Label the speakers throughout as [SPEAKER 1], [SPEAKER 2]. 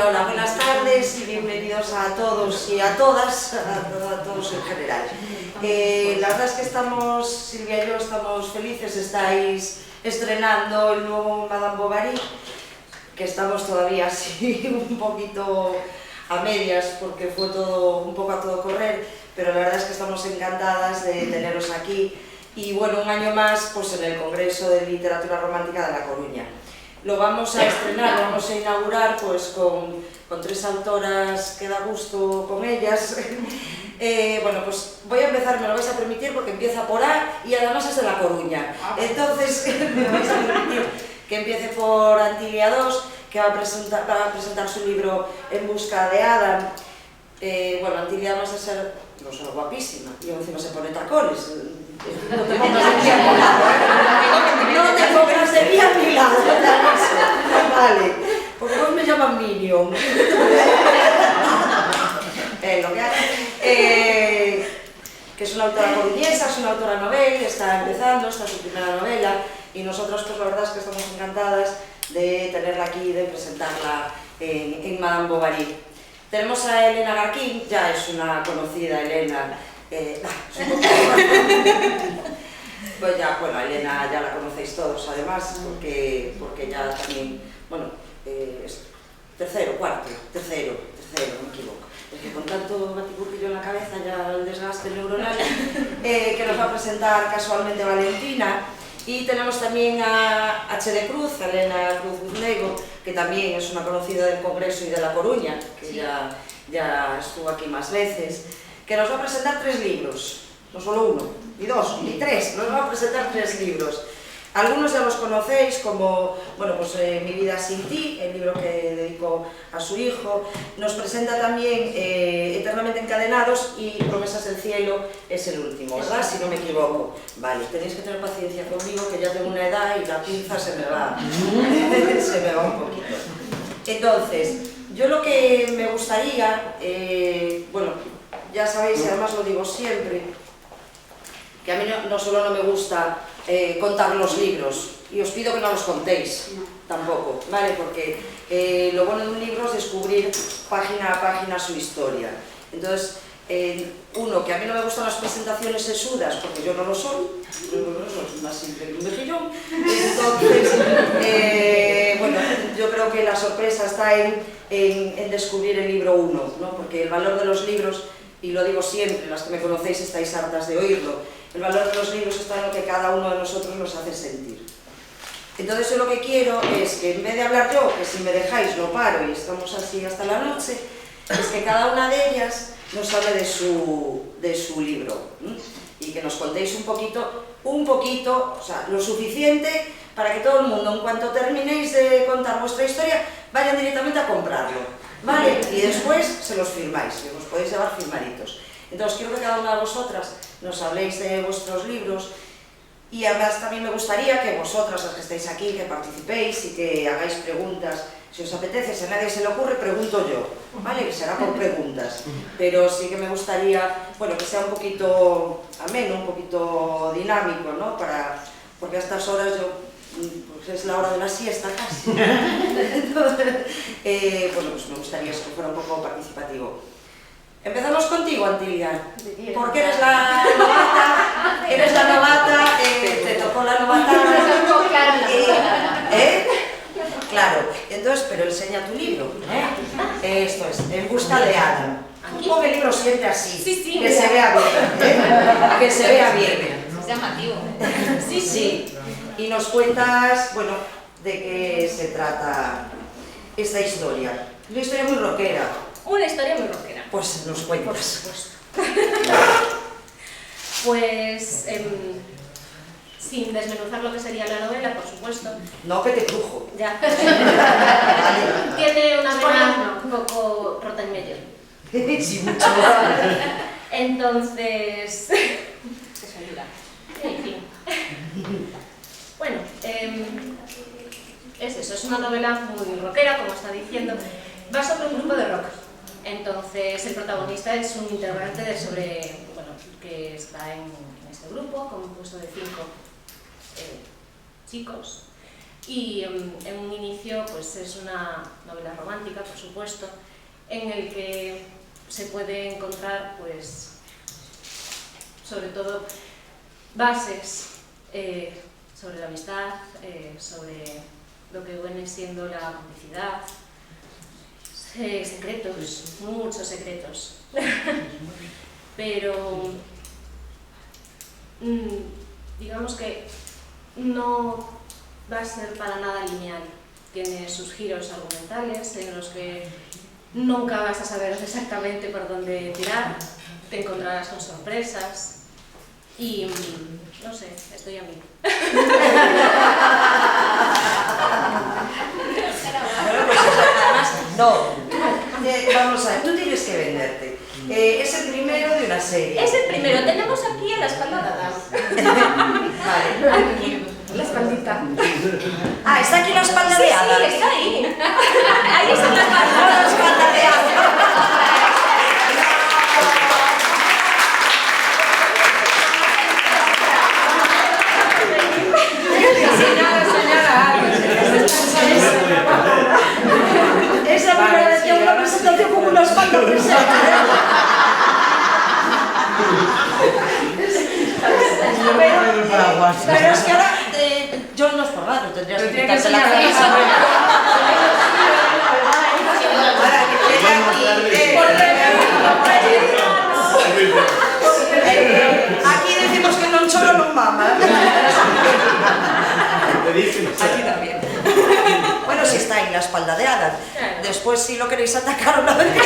[SPEAKER 1] Hola, hola, buenas tardes y bienvenidos a todos y a todas, a todos en general. La verdad es que estamos, Silvia y yo estamos felices, estáis estrenando el nuevo Madame Bovary, que estamos todavía así un poquito a medias porque fue todo un poco a todo correr, pero la verdad es que estamos encantadas de teneros aquí y bueno, un año más pues en el Congreso de Literatura Romántica de La Coruña. Lo vamos a estrenar, lo vamos a inaugurar pues con tres autoras que da gusto con ellas. Bueno, pues voy a empezar, me lo vais a permitir porque empieza por A y además es de La Coruña. Entonces me vais a permitir que empiece por Antilia II, que va a presentar su libro En busca de Adam. Bueno, Antilia además de ser no solo guapísima, y encima se pone tacones. No te pongas de pie a mi lado, no te pongas de pie a mi lado, vale, porque vos me llaman Minion. Lo que hay, que es una autora coruñesa, es una autora novel, está empezando, esta es su primera novela, y nosotros pues la verdad es que estamos encantadas de tenerla aquí, de presentarla en Madame Bovary. Tenemos a Elena Garquín, ya es una conocida Elena, pues ya, bueno, a Elena ya la conocéis todos además, porque ya también, bueno, tercero, no me equivoco, porque con tanto batiburrillo en la cabeza ya el desgaste neuronal, que nos va a presentar casualmente Valentina. Y tenemos también a H. de Cruz, Elena Cruz Guzmego, que también es una conocida del Congreso y de La Coruña, que sí, ya estuvo aquí más veces, que nos va a presentar 3 libros, no solo uno, ni 2, ni 3, nos va a presentar 3 libros. Algunos ya los conocéis como, bueno, pues Mi vida sin ti, el libro que dedicó a su hijo. Nos presenta también Eternamente encadenados y Promesas del cielo es el último, ¿verdad? Si no me equivoco. Vale, tenéis que tener paciencia conmigo, que ya tengo una edad y la pinza se me va un poquito. Entonces, yo lo que me gustaría, bueno, ya sabéis y además lo digo siempre, que a mí no solo no me gusta contar los libros, y os pido que no los contéis tampoco, ¿vale? Porque lo bueno de un libro es descubrir página a página su historia. Entonces, uno, que a mí no me gustan las presentaciones sesudas, porque yo no lo soy, soy más simple que un mejillón. Entonces, bueno, yo creo que la sorpresa está en descubrir el libro 1, ¿no? Porque el valor de los libros, y lo digo siempre, las que me conocéis estáis hartas de oírlo, el valor de los libros está en lo que cada uno de nosotros nos hace sentir. Entonces yo lo que quiero es que en vez de hablar yo, que si me dejáis lo paro y estamos así hasta la noche, es que cada una de ellas nos hable de su libro, ¿m? Y que nos contéis un poquito, o sea, lo suficiente para que todo el mundo, en cuanto terminéis de contar vuestra historia, vayan directamente a comprarlo, ¿vale? Y después se los firmáis, y os podéis llevar firmaditos. Entonces quiero que cada una de vosotras nos habléis de vuestros libros y además también me gustaría que vosotras, las que estáis aquí, que participéis y que hagáis preguntas. Si os apetece, si a nadie se le ocurre, pregunto yo, ¿vale? Que será por preguntas. Pero sí que me gustaría, bueno, que sea un poquito ameno, un poquito dinámico, ¿no? Porque a estas horas pues es la hora de la siesta casi. Entonces, bueno, pues me gustaría que fuera un poco participativo. Empezamos contigo, Antilia, porque eres la novata, te tocó la novatada. Claro, entonces, pero enseña tu libro, Esto es, En busca de Adam. Un poco el libro siempre así, sí, que se vea bien, que se vea bien.
[SPEAKER 2] Es llamativo.
[SPEAKER 1] Sí. Y nos cuentas, bueno, de qué se trata esta historia. Una historia muy rockera.
[SPEAKER 2] Una historia muy rockera.
[SPEAKER 1] Pues nos cuentas.
[SPEAKER 2] Por supuesto. Pues, sin desmenuzar lo que sería la novela, por supuesto.
[SPEAKER 1] No, que te crujo.
[SPEAKER 2] Ya. Tiene una vena un poco Rottenmeier.
[SPEAKER 1] Sí, mucho.
[SPEAKER 2] Entonces... Eso ayuda. En fin. Bueno, es eso, es una novela muy rockera, como está diciendo. Va sobre un grupo de rock. Entonces, el protagonista es un integrante que está en este grupo, compuesto de 5 chicos, y en un inicio pues es una novela romántica, por supuesto, en el que se puede encontrar pues sobre todo bases sobre la amistad, sobre lo que viene siendo la complicidad, secretos, muchos secretos, pero digamos que no va a ser para nada lineal. Tiene sus giros argumentales en los que nunca vas a saber exactamente por dónde tirar, te encontrarás con sorpresas y no sé, estoy a mí.
[SPEAKER 1] Además, no, vamos a ver, tú tienes que venderte. Es el primero de una serie.
[SPEAKER 2] Es el primero, tenemos aquí a la espalda de Adam.
[SPEAKER 1] Vale.
[SPEAKER 2] Aquí, la espaldita.
[SPEAKER 1] Ah, ¿está aquí la espalda de Ada?
[SPEAKER 2] Sí, está ahí. Ahí está la espalda.
[SPEAKER 1] La espalda de Ada. Es la primera vez que hago una presentación con una espalda presente. Pero es que ahora, yo no es por nada, tendrías que quitarte la camisa. Aquí decimos que non choro non mama. Aquí también. Bueno, si está en la espalda de Adam. Después si lo queréis atacar una vez que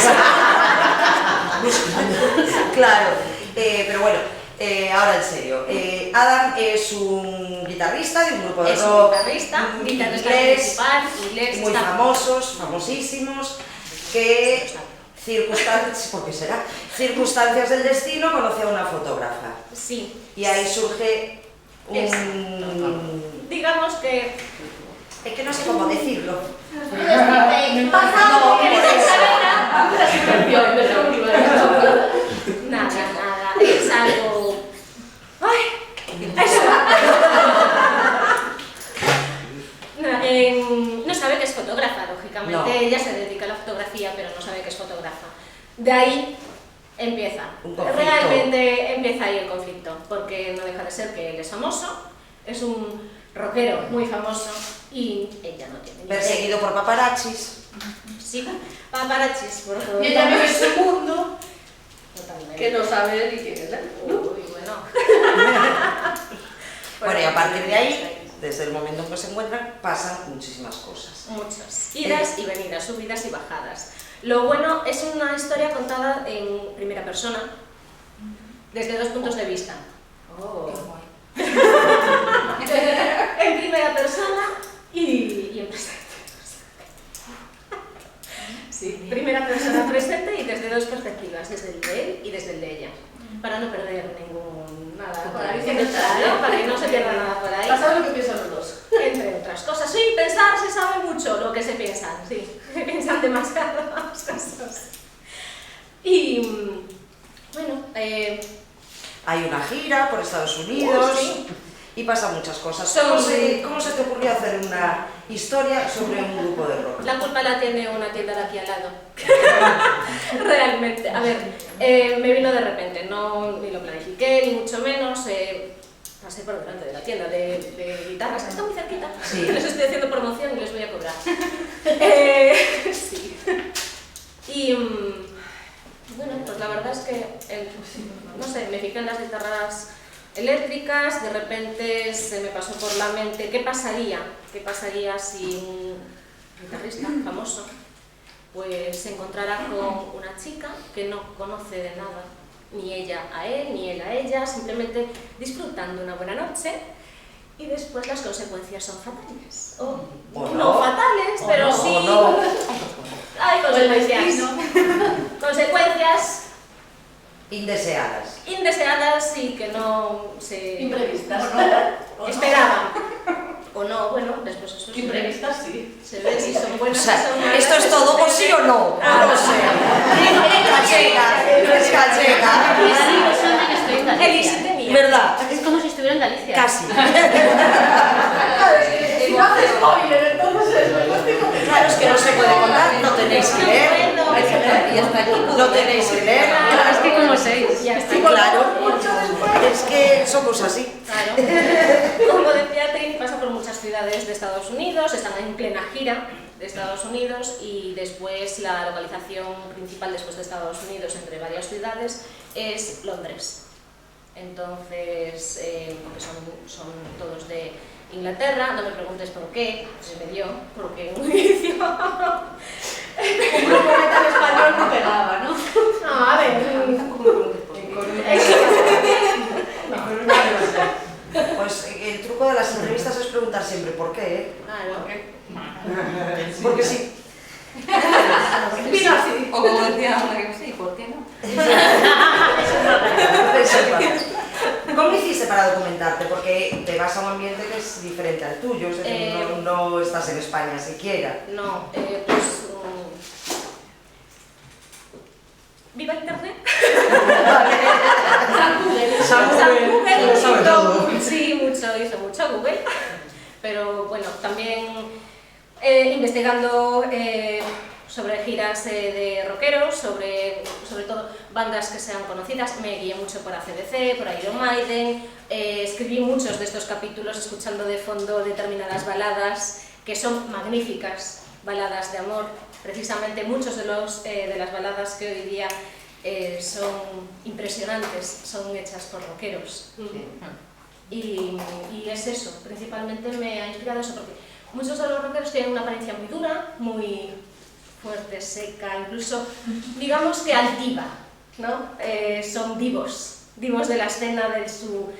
[SPEAKER 1] claro, pero bueno, ahora en serio. Adam es un guitarrista de un grupo de rock inglés, muy famosos, famosísimos, que circunstancias del destino conoce a una fotógrafa.
[SPEAKER 2] Sí.
[SPEAKER 1] Y ahí surge
[SPEAKER 2] digamos que...
[SPEAKER 1] Es que no sé cómo decirlo.
[SPEAKER 2] Nada, es algo... No sabe que es fotógrafa, lógicamente.
[SPEAKER 1] No.
[SPEAKER 2] Ella se dedica a la fotografía, pero no sabe que es fotógrafa. De ahí empieza. Realmente empieza ahí el conflicto, porque no deja de ser que él es famoso, es un rockero muy famoso y ella no tiene ni idea.
[SPEAKER 1] Perseguido por paparazzis.
[SPEAKER 2] Sí, paparazzis por todo.
[SPEAKER 3] Y ella vive en su mundo
[SPEAKER 2] Totalmente.
[SPEAKER 3] que no sabe ni quién es él.
[SPEAKER 2] Uy, bueno.
[SPEAKER 1] Bueno, y a partir de ahí, desde el momento en que se encuentran, pasan muchísimas cosas.
[SPEAKER 2] Muchas. Idas y venidas, subidas y bajadas. Lo bueno es una historia contada en primera persona, desde dos puntos de vista.
[SPEAKER 3] Oh.
[SPEAKER 2] En primera persona y en presente. Sí, primera persona presente y desde dos perspectivas, desde el de él y desde el de ella. Para no perder nada por ahí, claro, para que no se pierda nada por ahí.
[SPEAKER 3] Para saber lo que piensan los dos.
[SPEAKER 2] Entre otras cosas. Sí, pensar se sabe mucho lo que se piensan, sí. Se piensan demasiadas cosas. Y bueno,
[SPEAKER 1] Hay una gira por Estados Unidos
[SPEAKER 2] sí.
[SPEAKER 1] y pasan muchas cosas.
[SPEAKER 2] Son-
[SPEAKER 1] ¿Cómo se te ocurrió hacer una historia sobre un grupo de rock?
[SPEAKER 2] la culpa la tiene una tienda de aquí al lado. Realmente. A ver, me vino de repente, no ni lo planifiqué, ni mucho menos. Pasé por delante de la tienda de guitarras, que está muy cerquita.
[SPEAKER 1] Sí.
[SPEAKER 2] Les estoy haciendo promoción y les voy a cobrar. Sí. Y bueno, pues la verdad es que, no sé, me fijé en las guitarras eléctricas, de repente se me pasó por la mente qué pasaría si un guitarrista famoso pues se encontrara con una chica que no conoce de nada, ni ella a él, ni él a ella, simplemente disfrutando una buena noche y después las consecuencias son fatales. O
[SPEAKER 1] O
[SPEAKER 2] no
[SPEAKER 1] no.
[SPEAKER 2] fatales,
[SPEAKER 1] O
[SPEAKER 2] pero
[SPEAKER 1] no,
[SPEAKER 2] sí
[SPEAKER 1] o no.
[SPEAKER 2] hay consecuencias. Consecuencias
[SPEAKER 1] Indeseadas.
[SPEAKER 2] indeseadas y que no se
[SPEAKER 3] Imprevistas.
[SPEAKER 2] esperaban. O no, bueno, después eso se ve.
[SPEAKER 3] Imprevistas, sí.
[SPEAKER 2] Se ve si son
[SPEAKER 1] O
[SPEAKER 2] buenas,
[SPEAKER 1] sea,
[SPEAKER 2] si son malas.
[SPEAKER 1] ¿esto es todo o sí o no? No lo sé. Es gallega.
[SPEAKER 4] Y sí, pues son de que estoy en
[SPEAKER 2] Elise
[SPEAKER 4] Galicia.
[SPEAKER 2] tenía.
[SPEAKER 1] ¿Verdad?
[SPEAKER 4] Es como si estuviera en Galicia.
[SPEAKER 1] Casi.
[SPEAKER 2] Claro, es que
[SPEAKER 3] no hace spoiler, entonces
[SPEAKER 1] Claro, es que no se puede contar, no tenéis que leer.
[SPEAKER 3] y hasta aquí
[SPEAKER 1] No tenéis que leer.
[SPEAKER 4] Es que como 6.
[SPEAKER 2] Ya está.
[SPEAKER 1] Claro, es que somos así.
[SPEAKER 2] Claro. Como decía, Trini pasa por muchas ciudades de Estados Unidos, están en plena gira de Estados Unidos y después la localización principal después de Estados Unidos entre varias ciudades es Londres. Entonces, porque son todos de Inglaterra, no me preguntes por qué, se me dio, porque en un inicio...
[SPEAKER 3] un grupo metal español no pegaba, ¿no?
[SPEAKER 2] No, a ver...
[SPEAKER 1] Pues el truco de las entrevistas es preguntar siempre por qué, ¿eh?
[SPEAKER 2] Claro.
[SPEAKER 1] Porque sí.
[SPEAKER 3] Vino así.
[SPEAKER 4] O como decía una que sí, ¿por qué no?
[SPEAKER 1] ¿Cómo hiciste para documentarte? Porque te vas a un ambiente que es diferente al tuyo, es decir, no estás en España siquiera.
[SPEAKER 2] No, pues... ¡Viva Internet!
[SPEAKER 1] San Google, lo sabe todo.
[SPEAKER 2] Sí, hizo mucho Google, pero bueno, también investigando sobre giras de rockeros, sobre todo bandas que sean conocidas, me guié mucho por AC/DC, por Iron Maiden, escribí muchos de estos capítulos escuchando de fondo determinadas baladas que son magníficas, baladas de amor. Precisamente muchos de las baladas que hoy día son impresionantes, son hechas por rockeros. Y es eso, principalmente me ha inspirado eso, porque muchos de los rockeros tienen una apariencia muy dura, muy fuerte, seca, incluso digamos que altiva, ¿no? Son divos de la escena de su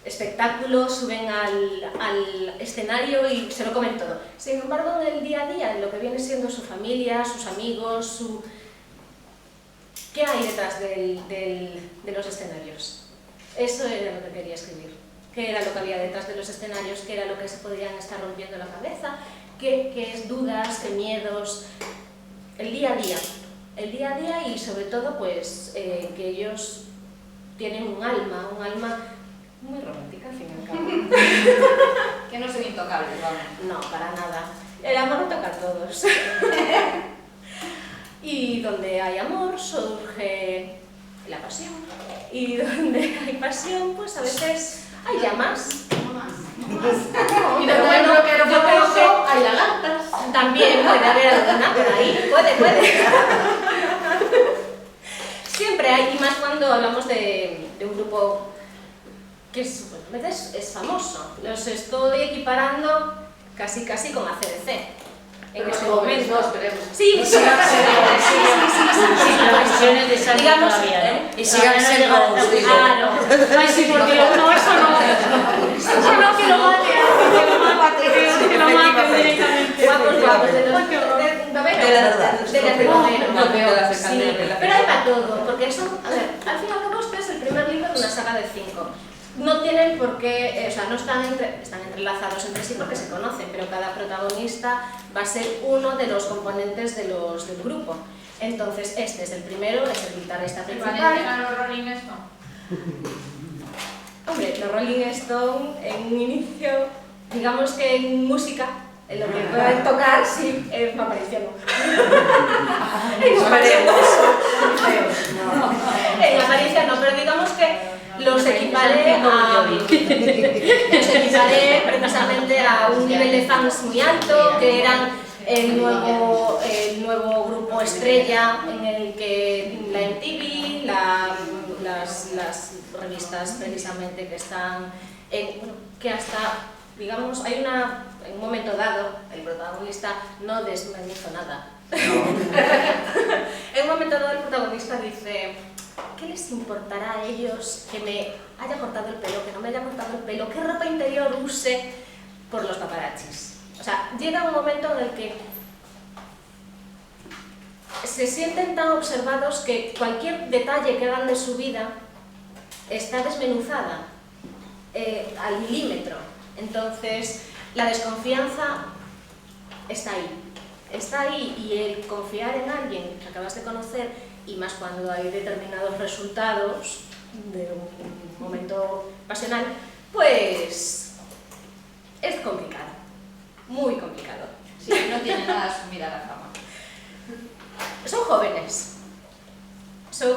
[SPEAKER 2] espectáculo, suben al escenario y se lo comen todo. Sin embargo, en el día a día, en lo que viene siendo su familia, sus amigos, ¿qué hay detrás de los escenarios? Eso era lo que quería escribir. ¿Qué era lo que había detrás de los escenarios? ¿Qué era lo que se podrían estar rompiendo la cabeza? ¿Qué es dudas? ¿Qué miedos? El día a día y sobre todo pues que ellos tienen un alma muy romántica al fin y al cabo.
[SPEAKER 4] Que no son intocables, vamos.
[SPEAKER 2] No, para nada. El amor lo toca a todos. Y donde hay amor surge la pasión. Y donde hay pasión, pues a veces hay llamas.
[SPEAKER 3] Y de bueno, yo creo que hay lagartas.
[SPEAKER 2] También puede haber alguna por ahí, puede. Siempre hay, y más cuando hablamos de un grupo que a veces es famoso. Los estoy equiparando casi con AC/DC. En este momento.
[SPEAKER 3] No, esperemos.
[SPEAKER 2] Sí,
[SPEAKER 4] Versiones de Sally
[SPEAKER 2] digamos,
[SPEAKER 4] todavía, ¿no?
[SPEAKER 1] Y sigan siendo
[SPEAKER 2] claro.
[SPEAKER 4] Ay, sí, porque no, eso no. Eso no, que lo mate, que lo mate directamente.
[SPEAKER 2] Guapos, de las de Romero.
[SPEAKER 4] No veo la
[SPEAKER 2] Sí,
[SPEAKER 4] cercanía.
[SPEAKER 2] pero hay para todo, porque son, a ver, al fin y al cabo este es el primer libro de una saga de 5. No tienen por qué, o sea, no están entrelazados entre sí porque se conocen, pero cada protagonista va a ser uno de los componentes del grupo. Entonces, este es el primero, es el guitarrista principal.
[SPEAKER 4] ¿Van los Rolling Stone?
[SPEAKER 2] Hombre, los Rolling Stone en un inicio, digamos que en música, en lo que pueden tocar, sí, me apareció. En apariencia no, pero digamos que los equiparé precisamente a un nivel de fans muy alto, que eran el nuevo grupo estrella en el que la MTV, las revistas precisamente que están, que hasta, digamos, en un momento dado, el protagonista no desmenizo nada. En un momento dado el protagonista dice: ¿qué les importará a ellos que me haya cortado el pelo, que no me haya cortado el pelo, qué ropa interior use por los paparazzis? O sea, llega un momento en el que se sienten tan observados que cualquier detalle que dan de su vida está desmenuzada al milímetro. Entonces, la desconfianza está ahí y el confiar en alguien que acabas de conocer, y más cuando hay determinados resultados de un momento pasional, pues es complicado. muy complicado.
[SPEAKER 3] Sí, no tiene nada asumida la fama.
[SPEAKER 2] Son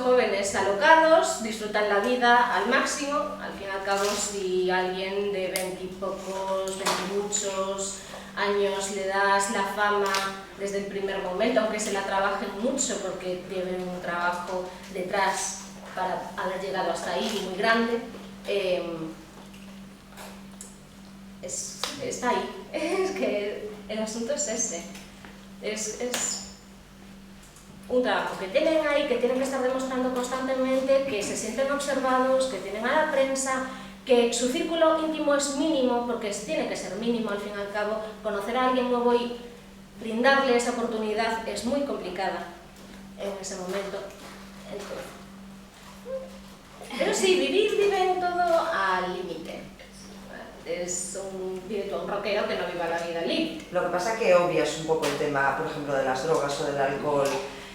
[SPEAKER 2] jóvenes alocados, disfrutan la vida al máximo. Al fin y al cabo, si a alguien de 20 y pocos, 20 y muchos años le das la fama desde el primer momento, aunque se la trabajen mucho porque tienen un trabajo detrás para haber llegado hasta ahí muy grande, está ahí. Es que el asunto es ese. Es un trabajo que tienen ahí, que tienen que estar demostrando constantemente, que se sienten observados, que tienen a la prensa, que su círculo íntimo es mínimo, porque tiene que ser mínimo al fin y al cabo. Conocer a alguien nuevo y brindarle esa oportunidad es muy complicada en ese momento. Pero sí, viven todo al límite. Es vive todo un rockero que no viva la vida al límite.
[SPEAKER 1] Lo que pasa es que obvias un poco el tema, por ejemplo, de las drogas o del alcohol,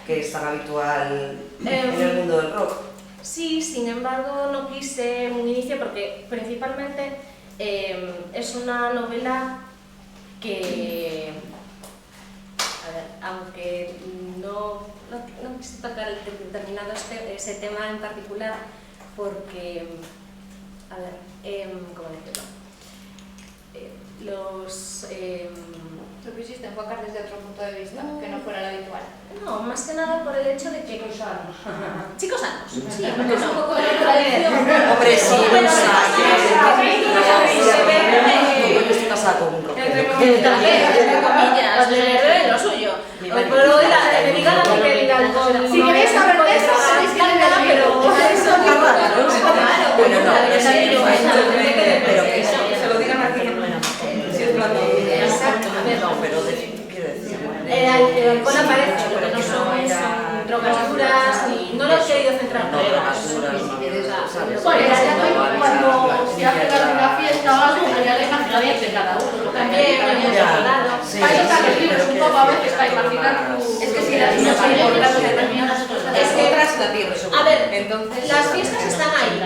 [SPEAKER 1] que es tan habitual en el mundo del rock.
[SPEAKER 2] Sí, sin embargo, no quise un inicio porque principalmente es una novela que, a ver, aunque no quise tocar determinado ese tema en particular, porque, a ver, ¿cómo decirlo?
[SPEAKER 3] Lo quisiste enfocar desde otro punto de vista, que no fuera el habitual.
[SPEAKER 2] No, más que nada por el hecho de que...
[SPEAKER 5] Chicos sanos.
[SPEAKER 2] Chicos sanos, sí, porque es un poco de la tradición.
[SPEAKER 1] Hombre, sí,
[SPEAKER 2] Pero
[SPEAKER 1] no
[SPEAKER 2] sí,
[SPEAKER 1] estoy casada con un rockero.
[SPEAKER 2] entre comillas, lo suyo. Hoy por hoy le dedican a que el alcohol.
[SPEAKER 3] Si queréis saber de eso, sabéis que le da,
[SPEAKER 2] pero eso no es claro.
[SPEAKER 1] Bueno, no,
[SPEAKER 2] pero
[SPEAKER 1] que
[SPEAKER 5] se lo digan aquí.
[SPEAKER 2] exacto, a ver,
[SPEAKER 1] no, pero quiero decir.
[SPEAKER 2] el alcohol aparece, pero no son drogas duras, ni no lo he querido centrar
[SPEAKER 1] No, drogas duras,
[SPEAKER 3] cuando se hace una fiesta o algo, ya le imagino bien de cada uno.
[SPEAKER 2] también hay otro lado.
[SPEAKER 3] Para eso también libros un poco a veces para imaginar. Es que si las niñas hay determinadas cosas,
[SPEAKER 2] Es que-
[SPEAKER 5] otras la tierra sobre.
[SPEAKER 2] A ver,
[SPEAKER 5] Entonces,
[SPEAKER 2] las fiestas están ahí.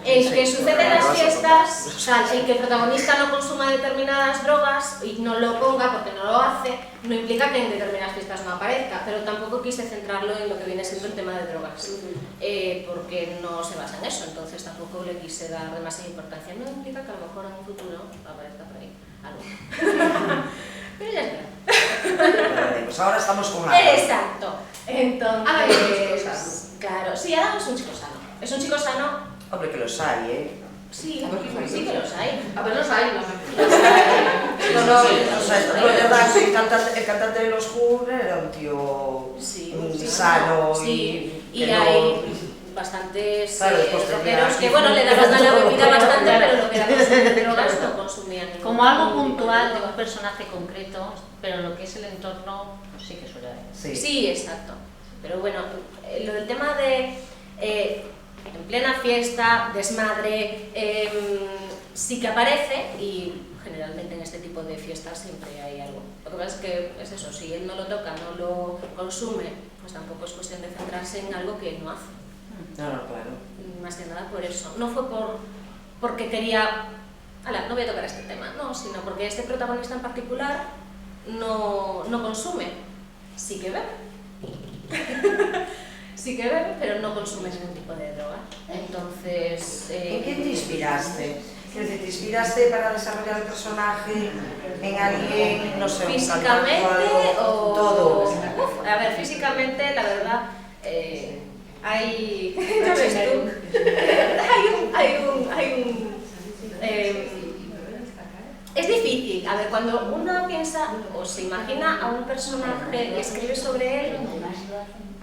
[SPEAKER 2] El que sucede en las fiestas, o sea, el que el protagonista no consuma determinadas drogas y no lo ponga porque no lo hace, no implica que en determinadas fiestas no aparezca, pero tampoco quise centrarlo en lo que viene siendo el tema de drogas, porque no se basa en eso, entonces tampoco le quise dar demasiada importancia. No implica que a lo mejor en un futuro aparezca por ahí algo. Pero ya está.
[SPEAKER 1] Pues ahora estamos con algo.
[SPEAKER 2] Exacto. Entonces, claro, sí, Adam es un chico sano. Es un chico sano.
[SPEAKER 1] Hombre, que los hay, ¿eh?
[SPEAKER 2] Sí, sí que los hay.
[SPEAKER 3] A ver, los hay, ¿no?
[SPEAKER 1] No, o sea, esto es verdad que el cantante de los Who era un tío sano
[SPEAKER 2] sí, y
[SPEAKER 1] que no-
[SPEAKER 2] hay bastantes
[SPEAKER 1] Claro, después
[SPEAKER 2] rockeros
[SPEAKER 1] tenía-
[SPEAKER 2] que, bueno, le daban a la bebida bastante, pero lo que era consumo de drogas no consumían.
[SPEAKER 4] Como algo puntual de un personaje concreto, pero lo que es el entorno, pues sí que suele haber.
[SPEAKER 1] Sí.
[SPEAKER 2] Sí, exacto. Pero bueno, lo del tema de en plena fiesta, desmadre, sí que aparece y generalmente en este tipo de fiestas siempre hay algo. Lo que pasa es que es eso, si él no lo toca, no lo consume, pues tampoco es cuestión de centrarse en algo que no hace.
[SPEAKER 1] No, claro.
[SPEAKER 2] Más que nada por eso. No fue porque quería, no voy a tocar este tema, no, sino porque este protagonista en particular no consume, sí que bebe. Sí que bebe, pero no consume ningún tipo de droga. Entonces...
[SPEAKER 1] ¿En quién te inspiraste? Quiero decir, ¿te inspiraste para desarrollar el personaje en alguien, no sé, un
[SPEAKER 2] físicamente
[SPEAKER 1] cantante
[SPEAKER 2] o...
[SPEAKER 1] todo?
[SPEAKER 2] Uf, a ver, físicamente, la verdad, hay... ¿Ya ves tú? Es difícil. A ver, cuando uno piensa o se imagina a un personaje y escribe sobre él,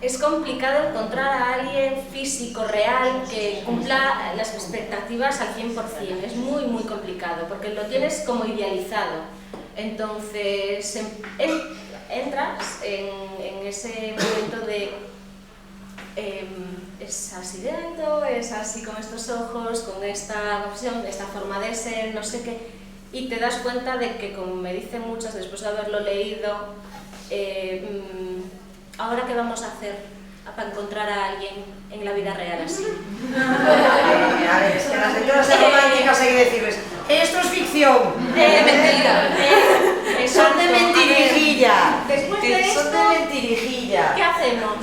[SPEAKER 2] es complicado encontrar a alguien físico, real, que cumpla las expectativas al 100%. Es muy, muy complicado, porque lo tienes como idealizado. Entonces, entras en ese momento de... es así dentro, es así con estos ojos, con esta confesión, esta forma de ser, no sé qué, y te das cuenta de que, como me dicen muchas después de haberlo leído, ¿ahora qué vamos a hacer para encontrar a alguien en la vida real así?
[SPEAKER 1] A ver, es que las lectoras románticas hay que decirles, esto es ficción.
[SPEAKER 2] Mentira. Es
[SPEAKER 1] Tirijilla.
[SPEAKER 2] ¿Qué hacemos?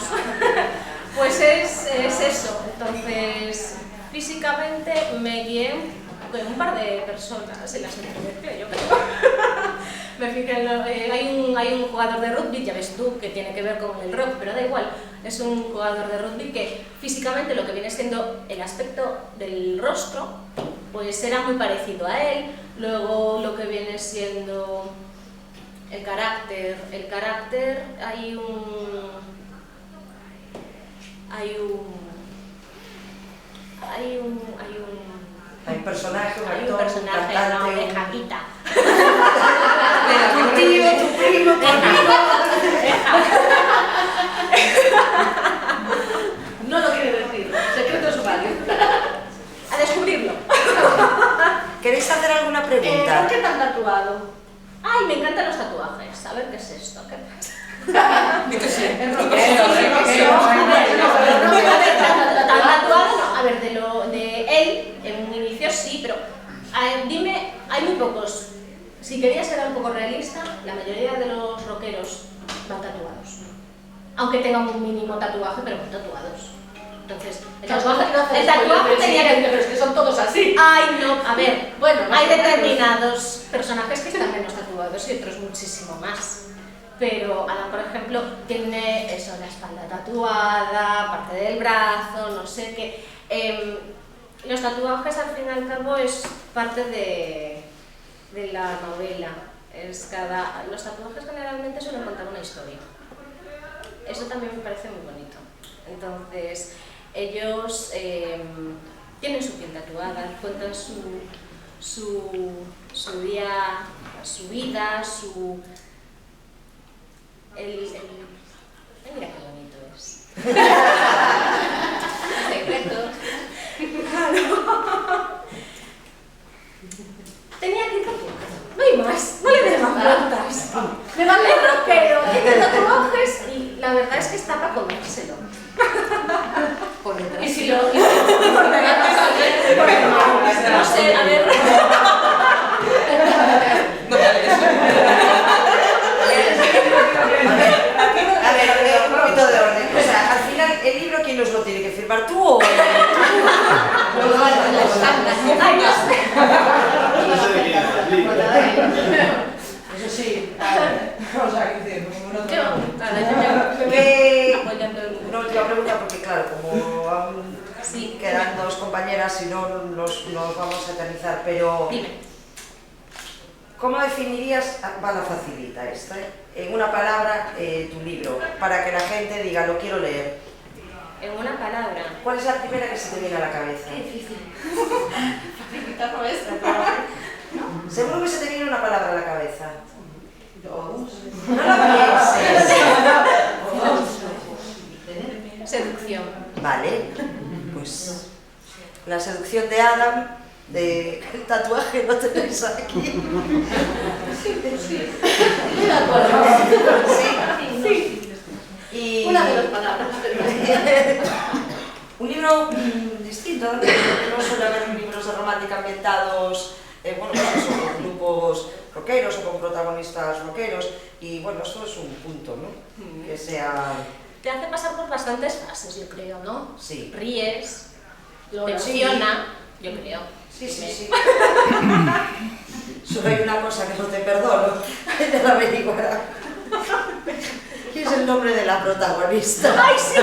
[SPEAKER 2] Pues es eso. Entonces, físicamente me guié con un par de personas en las entrevistas, yo creo. Me fijé en hay un jugador de rugby, ya ves tú, que tiene que ver con el rock, pero da igual. Es un jugador de rugby que físicamente lo que viene siendo el aspecto del rostro, pues era muy parecido a él. Luego lo que viene siendo el carácter, hay
[SPEAKER 1] un personaje, un
[SPEAKER 2] hay un
[SPEAKER 1] actor,
[SPEAKER 2] personaje,
[SPEAKER 1] un cantante,
[SPEAKER 2] no, de Jaquita.
[SPEAKER 1] tu tío, tu primo, tu amigo.
[SPEAKER 3] No lo quiere decir, secreto sumario.
[SPEAKER 2] A descubrirlo.
[SPEAKER 1] ¿Queréis hacer alguna pregunta?
[SPEAKER 3] ¿Por qué te han tatuado?
[SPEAKER 2] Ay, me encantan los tatuajes. A ver qué es esto, ¿qué pasa? A ver, de él, en un inicio sí, pero dime, hay muy pocos. Si quería ser un poco realista, la mayoría de los rockeros van tatuados. Aunque tengan un mínimo tatuaje, pero van tatuados. Entonces, el tatuaje tenía que...
[SPEAKER 3] Pero es que son todos así.
[SPEAKER 2] Ay, no, a ver,
[SPEAKER 3] Bueno,
[SPEAKER 2] hay determinados personajes que están menos tatuados y otros muchísimo más. Pero Adam, por ejemplo, tiene eso, la espalda tatuada, parte del brazo, no sé qué. Los tatuajes, al fin y al cabo, es parte de la novela. Los tatuajes generalmente suelen contar una historia. Eso también me parece muy bonito. Entonces, ellos tienen su piel tatuada, cuentan su día, su vida, mira qué bonito es. Secretos. Claro. Tenía que ir tatuado. No hay más, no le des más vueltas. Me vale rockero, tiene tatuajes y la verdad es que está para comérselo. Por detrás.
[SPEAKER 3] Y si lo...
[SPEAKER 2] No sé, a ver.
[SPEAKER 5] No vale eso.
[SPEAKER 1] A ver, un poquito de orden. O sea, al final, ¿el libro quién nos lo tiene que firmar? ¿Tú o él?
[SPEAKER 2] Ay, no sé.
[SPEAKER 5] Eso sí. O sea, que ninguno
[SPEAKER 2] Yo, apoyando el
[SPEAKER 1] Una última pregunta, porque claro, como aún
[SPEAKER 2] Sí.
[SPEAKER 1] quedan dos compañeras y no nos vamos a eternizar, pero
[SPEAKER 2] Dime.
[SPEAKER 1] ¿cómo definirías, va la facilita esta, en una palabra tu libro, para que la gente diga, lo quiero leer?
[SPEAKER 2] En una palabra.
[SPEAKER 1] ¿Cuál es la primera que se te viene a la cabeza?
[SPEAKER 3] Qué difícil. Facilitar no es.
[SPEAKER 1] Seguro que se te viene una palabra a la cabeza. No la pienses.
[SPEAKER 2] Seducción.
[SPEAKER 1] Vale, pues la seducción de Adam, de el tatuaje lo tenéis aquí.
[SPEAKER 3] De acuerdo.
[SPEAKER 1] Sí. Y
[SPEAKER 3] Una de las palabras.
[SPEAKER 1] un libro distinto, ¿no? No suele haber libros de romántica ambientados, bueno, pues eso, con grupos rockeros o con protagonistas rockeros, y bueno, esto es un punto, ¿no? Que sea...
[SPEAKER 2] Te hace pasar por bastantes fases, yo creo, ¿no?
[SPEAKER 1] Sí.
[SPEAKER 2] Ríes, te
[SPEAKER 1] Sí.
[SPEAKER 2] emociona, yo creo.
[SPEAKER 1] Sí. Solo hay una cosa que no te perdono, te la averiguará. ¿Qué es el nombre de la protagonista?
[SPEAKER 2] ¡Ay, sí!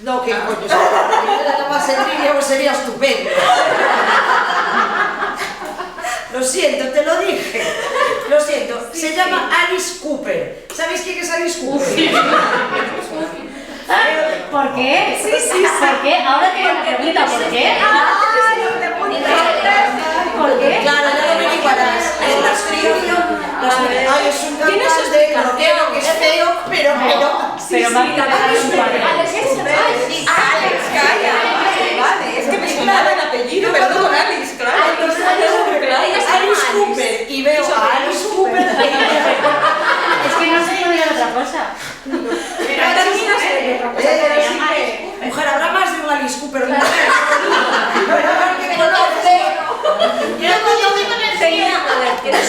[SPEAKER 1] No, qué coño, si la tomas en línea pues sería estupendo. Lo siento, te lo dije. Lo siento, se llama Alice Cooper. ¿Sabéis quién es Alice Cooper?
[SPEAKER 3] Sí.
[SPEAKER 4] ¿Por qué?
[SPEAKER 2] Sí.
[SPEAKER 4] ¿Por qué? Ahora que me pregunta, ¿por qué? ¿Por qué?
[SPEAKER 1] Claro, ya lo averiguarás. Es la explicación. Ay, es un cantante rockero que es feo, pero...
[SPEAKER 4] Pero me ha quitado un cuadro.
[SPEAKER 5] Alex, calla. Vale, es que me sonaba el apellido, pero no con Alice, claro.
[SPEAKER 1] Alice Cooper. Y veo a Alice Cooper.
[SPEAKER 4] Es que no se podía otra cosa.
[SPEAKER 1] Mujer, habrá más de un Alice Cooper. Pero que conoce.
[SPEAKER 2] Tiene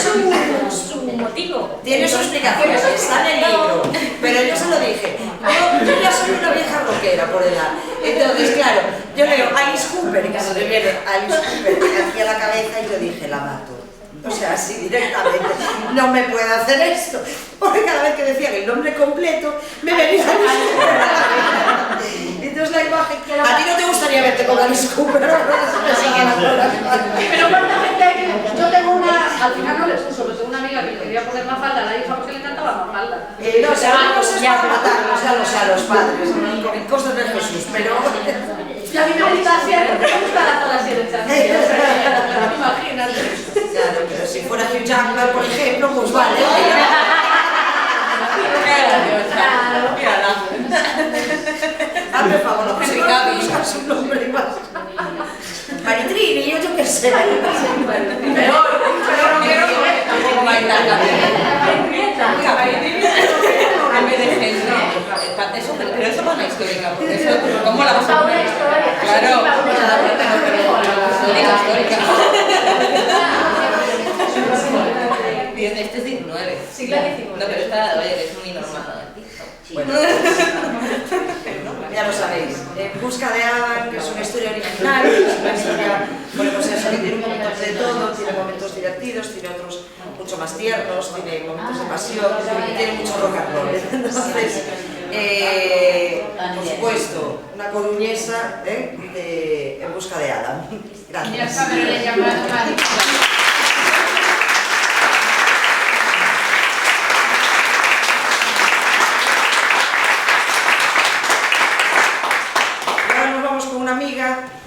[SPEAKER 2] su motivo.
[SPEAKER 1] Tiene su explicación. Está en el dije, yo ya soy una vieja rockera por edad. Entonces, claro, yo leo Alice Cooper, y cuando me viene Alice Cooper, me hacía la cabeza y yo dije, la mato. O sea, así directamente, no me puedo hacer esto, porque cada vez que decían el nombre completo, me venía Alice Cooper a la cabeza. Entonces la imagen, a ti no te gustaría verte con Alice Cooper,
[SPEAKER 3] Pero cuánta gente hay que... Yo tengo una... Al final no les uso, pero tengo una amiga que quería poner la falda, la hija porque le encantaba la falda.
[SPEAKER 1] No, o sea, una cosa es para matarlos a los padres, con cosas de Jesús, pero...
[SPEAKER 3] Y a mí me gusta así, me gusta la falda así de chantillo, imagínate.
[SPEAKER 1] Claro, pero si fuera Hugh Jackman, por ejemplo, pues vale.
[SPEAKER 5] Claro. Mírala.
[SPEAKER 1] Hazme el favor, no sé, buscar su nombre más. Maritrini, yo qué sé.
[SPEAKER 5] Pero no quiero tampoco bailar la Maritrini. En vez de gente. Eso, pero eso para una histórica, porque eso, ¿cómo la vas a poner? Claro, histórica. Este es 19.
[SPEAKER 2] Siglo XIX.
[SPEAKER 5] No, pero esta, oye, es muy normal.
[SPEAKER 1] Bueno, ya lo sabéis. En busca de Adam, que es una historia original, es una historia, bueno, pues eso, que tiene un momento de todo, tiene momentos divertidos, tiene otros mucho más tiernos, tiene momentos de pasión, tiene mucho rock and roll. Entonces, por supuesto, una coruñesa En busca de Adam. Gracias.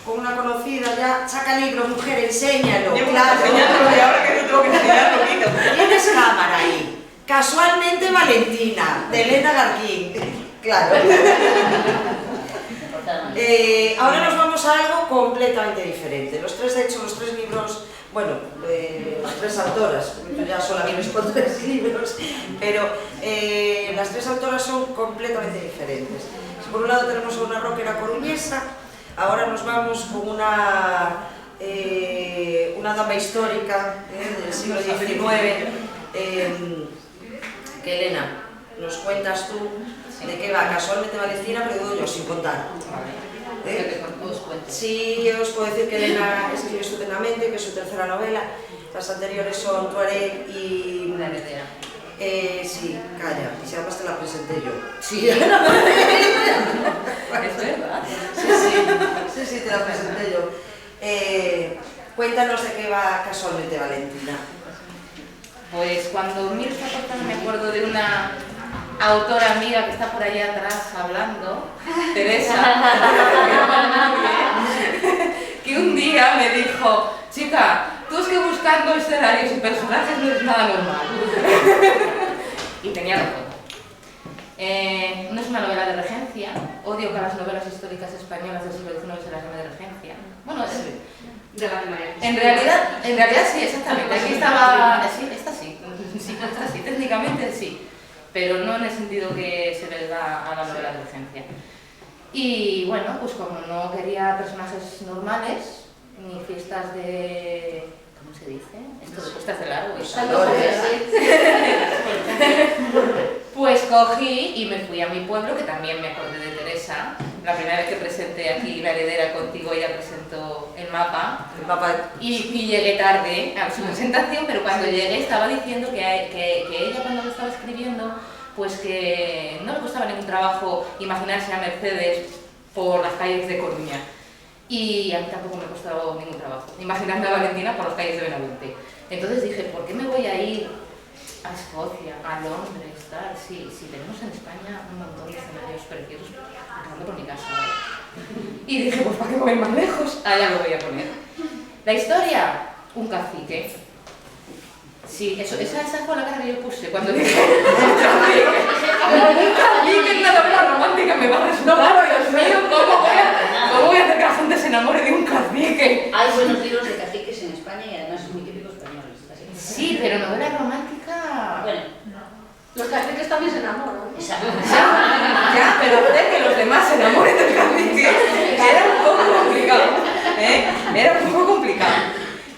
[SPEAKER 1] Con una conocida ya, saca libro, mujer, enséñalo.
[SPEAKER 5] Yo
[SPEAKER 1] claro.
[SPEAKER 5] enseñándolo y ahora que yo tengo que enseñarlo, quito.
[SPEAKER 1] Tienes cámara ahí. Casualmente Valentina, de Elena Garquín. Claro. Ahora nos vamos a algo completamente diferente. Los tres libros, bueno, las tres autoras, yo ya solo vienes con 3 libros, pero las tres autoras son completamente diferentes. Por un lado tenemos a una rockera coruñesa. Ahora nos vamos con una dama histórica del siglo XIX, que Elena, nos cuentas tú de qué va. Casualmente Valentina, pero digo yo, sin contar. Sí, yo os puedo decir que Elena escribe estupendamente, que es su tercera novela. Las anteriores son Tuareg y...
[SPEAKER 5] La heredera.
[SPEAKER 1] Sí, calla, y si además te la presenté yo. Sí,
[SPEAKER 5] ¿Es verdad?
[SPEAKER 1] Sí, te la presenté yo. Cuéntanos de qué va casualmente Valentina.
[SPEAKER 6] Pues cuando miro esta portada me acuerdo de una autora amiga que está por allá atrás hablando, Teresa, que un día me dijo, chica, tú es que buscando escenarios y personajes no es nada normal. Y tenía razón. No es una novela de regencia, odio que las novelas históricas españolas del siglo XIX se las llame de regencia. Bueno,
[SPEAKER 3] De la de María.
[SPEAKER 6] en realidad sí, exactamente. Aquí estaba... Sí, esta sí, técnicamente sí. Pero no en el sentido que se le da a la novela de regencia. Y bueno, pues como no quería personajes normales, ni fiestas de... ¿Cómo se dice? Esto de fiestas de largo y pues cogí y me fui a mi pueblo, que también me acordé de Teresa. La primera vez que presenté aquí La Heredera contigo, ella presentó el mapa. Y llegué tarde a su presentación, pero cuando llegué estaba diciendo que ella cuando lo estaba escribiendo, pues que no le costaba ningún trabajo imaginarse a Mercedes por las calles de Coruña. Y a mí tampoco me costó ningún trabajo imaginarme a Valentina por las calles de Benavente. Entonces dije, ¿por qué me voy a ir a Escocia, a Londres, tal? Si tenemos en España un montón de escenarios preciosos, acabando por mi casa. Y dije, pues ¿para qué voy más lejos? Allá lo voy a poner. La historia, un cacique. Sí, esa fue la cara que yo puse cuando dije un cacique en una novela romántica me va a resultar, Dios mío, ¿cómo voy a hacer que la gente se enamore de un cacique?
[SPEAKER 7] Hay buenos libros de caciques en España y además son muy típicos españoles.
[SPEAKER 6] Sí, pero novela romántica...
[SPEAKER 7] Bueno,
[SPEAKER 3] Los caciques también se enamoran.
[SPEAKER 7] exacto.
[SPEAKER 6] Ya, pero hacer que los demás se enamoren del cacique era un poco complicado, Era un poco complicado.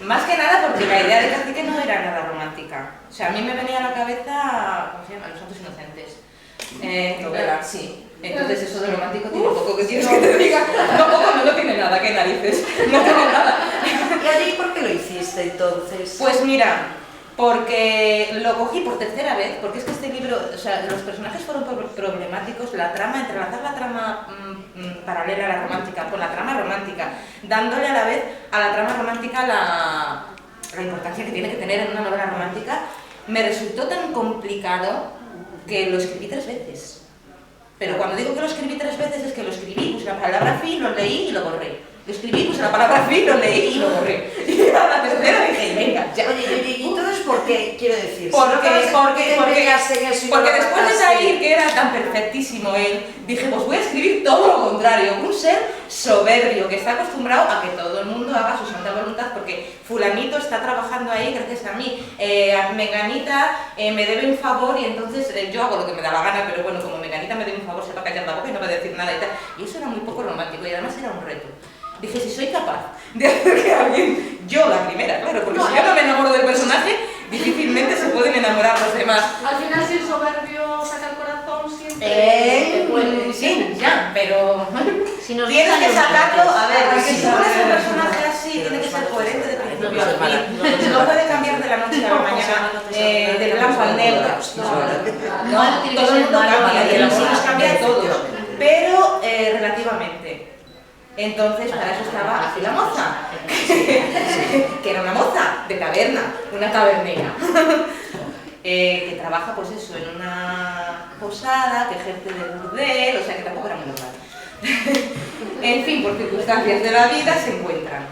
[SPEAKER 6] Más que nada porque la idea de cacique no era nada romántica. O sea, a mí me venía a la cabeza, ¿cómo se llama? Los Santos Inocentes. Novela, sí. Entonces eso de romántico tiene poco, que quieres que te diga. No, poco no tiene nada, qué narices. No tiene nada.
[SPEAKER 1] ¿Y allí por qué lo hiciste entonces?
[SPEAKER 6] Pues mira, porque lo cogí por tercera vez, porque es que este libro, o sea, los personajes fueron problemáticos, la trama, entrelazar la trama paralela a la romántica con la trama romántica, dándole a la vez a la trama romántica la importancia que tiene que tener en una novela romántica, me resultó tan complicado que lo escribí 3 veces. Pero cuando digo que lo escribí 3 veces es que lo escribí, puse la palabra fin, lo leí y lo borré. Lo escribí, puse la palabra fin, lo leí y lo borré. Y a la tercera dije, venga, ya.
[SPEAKER 1] Oye, ¿y entonces por qué? Quiero decir,
[SPEAKER 6] Porque después de salir, que era tan perfectísimo él, dije, pues voy a escribir todo lo contrario, un ser soberbio, que está acostumbrado a que todo el mundo haga su santa voluntad, porque fulanito está trabajando ahí gracias a mí, menganita me debe un favor y entonces yo hago lo que me da la gana, pero bueno, como menganita me debe un favor, se va a callar la boca y no va a decir nada y tal. Y eso era muy poco romántico y además era un reto. Dije, si soy capaz de hacer que alguien, yo la primera, claro, porque si yo no me enamoro del personaje, difícilmente se pueden enamorar los demás.
[SPEAKER 3] Al final, si el soberbio saca el corazón, siempre puede.
[SPEAKER 6] Sí, ya, pero
[SPEAKER 4] Si nos
[SPEAKER 6] tienes que
[SPEAKER 4] gustan,
[SPEAKER 6] sacarlo, a ver,
[SPEAKER 1] Sí,
[SPEAKER 6] si
[SPEAKER 1] sí,
[SPEAKER 6] pones
[SPEAKER 1] sí,
[SPEAKER 6] un
[SPEAKER 1] sí,
[SPEAKER 6] personaje
[SPEAKER 1] sí,
[SPEAKER 6] así,
[SPEAKER 1] sí,
[SPEAKER 6] tiene que
[SPEAKER 1] sí,
[SPEAKER 6] ser
[SPEAKER 1] sí,
[SPEAKER 6] coherente de
[SPEAKER 1] sí,
[SPEAKER 6] principio
[SPEAKER 1] sí,
[SPEAKER 6] a
[SPEAKER 1] sí,
[SPEAKER 6] fin. No puede cambiar de la noche a la mañana, del blanco al negro. No, todo el mundo cambia, y el amor nos cambia todo, pero relativamente. Entonces, para eso estaba la moza, que era una moza de taberna, una tabernera, que trabaja, pues eso, en una posada, que ejerce de burdel, o sea que tampoco era muy normal. En fin, por circunstancias de la vida se encuentran.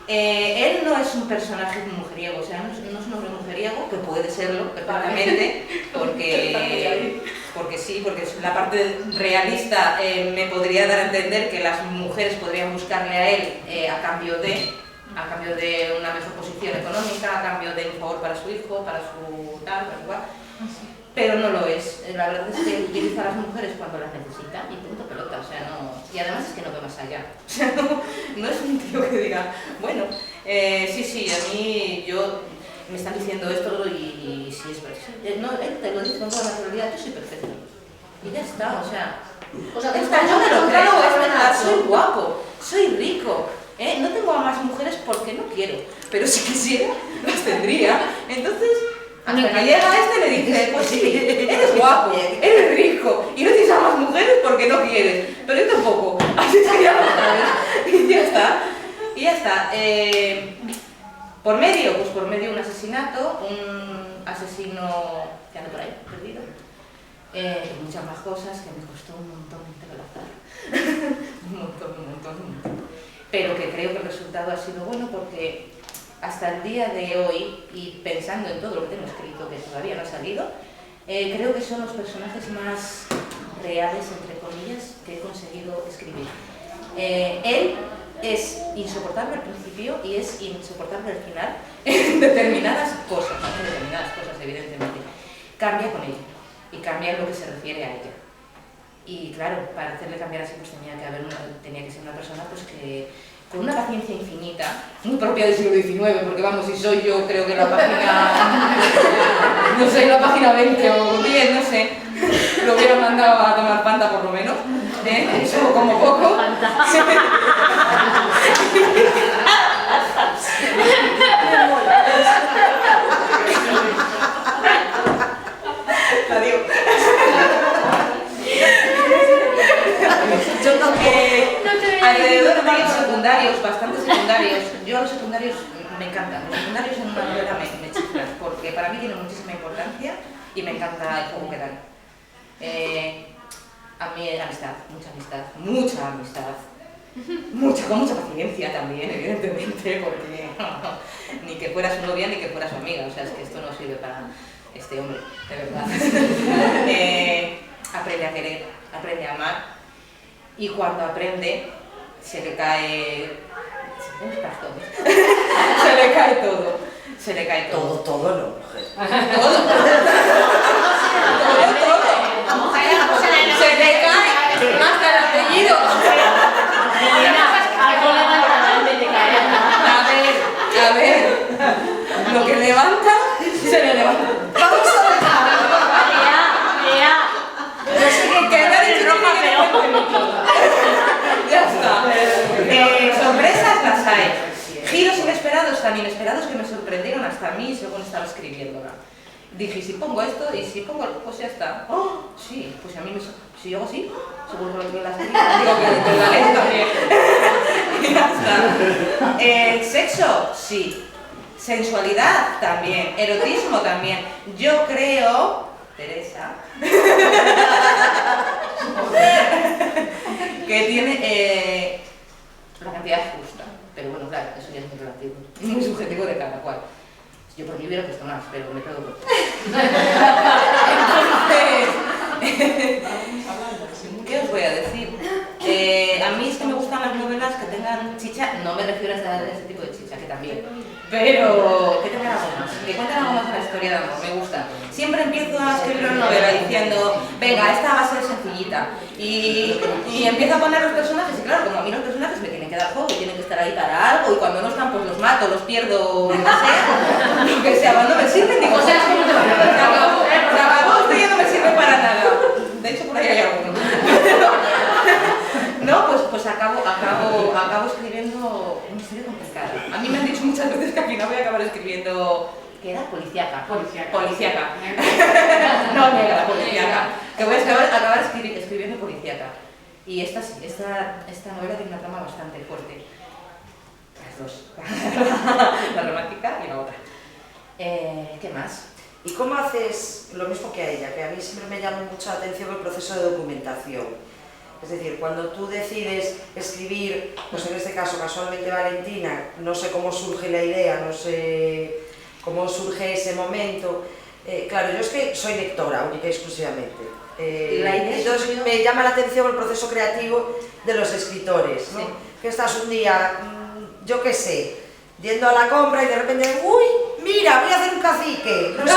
[SPEAKER 6] Él no es un personaje mujeriego, o sea, no es un hombre mujeriego, que puede serlo perfectamente, porque sí, porque la parte realista me podría dar a entender que las mujeres podrían buscarle a él a cambio de una mejor posición económica, a cambio de un favor para su hijo, para su tal, para su cual. Pero no lo es. La verdad es que utiliza a las mujeres cuando las necesita y punto pelota, o sea, no. Y además es que no ve más allá. O sea, no es un tío que diga, bueno, sí, a mí me están diciendo esto y sí es verdad. No, él te lo dice con toda naturalidad, yo soy perfecto. Y ya está, o sea, yo me lo creo, es verdad, soy guapo, soy rico. No tengo a más mujeres porque no quiero, pero si quisiera, las tendría. Entonces, hasta que llega le dice, pues sí, eres guapo, eres rico, y no tienes a más mujeres porque no quieres, pero yo tampoco, así es que ya lo sabes. Y ya está, ¿por medio? Pues por medio de un asesinato, un asesino que anda por ahí, perdido, y muchas más cosas que me costó un montón interpretar, un montón. Pero que creo que el resultado ha sido bueno porque hasta el día de hoy, y pensando en todo lo que tengo escrito, que todavía no ha salido, creo que son los personajes más reales, entre comillas, que he conseguido escribir. Él es insoportable al principio y es insoportable al final en determinadas cosas, evidentemente. Cambia con ella y cambia en lo que se refiere a ella. Y claro, para hacerle cambiar así pues tenía que ser una persona pues que con una paciencia infinita, muy propia del siglo XIX, porque vamos, si soy yo creo que la página, no sé, la página 20 o 10, no sé, lo hubiera mandado a tomar Fanta por lo menos, eso como poco. Adiós. Yo alrededor de varios secundarios, bastante secundarios. Yo a los secundarios me encantan. Los secundarios en una novela me chiflan, porque para mí tienen muchísima importancia y me encanta el juego que dan. A mí amistad, mucha amistad. Con mucha paciencia también, evidentemente, porque ni que fuera su novia ni que fuera su amiga, o sea, es que esto no sirve para este hombre, de verdad. Aprende a querer, aprende a amar. Y cuando aprende, se le cae todo.
[SPEAKER 1] Todo no, mujer.
[SPEAKER 6] Todo. Se le cae hasta el apellido. A ver, lo que levanta, se le levanta. Vamos a dejar. Ya está. Sorpresas las hay. Giros inesperados, tan inesperados que me sorprendieron hasta a mí según estaba escribiéndola. Dije, si pongo esto y si pongo, pues ya está. ¡Oh! Sí, pues a mí si yo hago así, seguro que las digo que la leo también. Y ya está. ¿Sexo? Sí. Sensualidad también. Erotismo también. Yo creo, Teresa, que tiene la cantidad justa. Pero bueno, claro, eso ya es muy relativo. Es muy subjetivo de cada cual. Yo por mí hubiera puesto más, pero me quedo corto. Entonces, ¿qué os voy a decir? A mí es que me gustan las novelas que tengan chicha, no me refiero a ese tipo de chicha, que también, pero que tengan algo más, que cuenten algo más de la historia de amor, me gusta. Siempre empiezo a escribir una novela diciendo, venga, esta va a ser sencillita, y empiezo a poner los personajes, y claro, como a mí los personajes me tienen que dar juego y tienen que estar ahí para algo, y cuando no están pues los mato, los pierdo, no sé, lo que sea, cuando me sirven digo,
[SPEAKER 3] O sea, ¿cómo te va a
[SPEAKER 6] se acabó, esto ya no me sirve para nada. De hecho, por ahí hay alguno. No, pues acabo escribiendo una historia complicada. A mí me han dicho muchas veces que al final voy a acabar escribiendo... ¿Qué era? Policíaca. Policíaca. No, negra, policíaca. Que voy a acabar escribiendo policíaca. Y esta novela tiene una trama bastante fuerte. Las dos. La romántica y la otra. ¿Qué más?
[SPEAKER 1] ¿Y cómo haces lo mismo que a ella? Que a mí siempre me llama mucho la atención el proceso de documentación. Es decir, cuando tú decides escribir, pues en este caso casualmente Valentina, no sé cómo surge la idea, no sé cómo surge ese momento. Claro, yo es que soy lectora, única y exclusivamente. Entonces me llama la atención el proceso creativo de los escritores, ¿no? Sí. Que estás un día, yo qué sé, yendo a la compra y de repente, ¡uy! Mira, voy a hacer un cacique. No sé.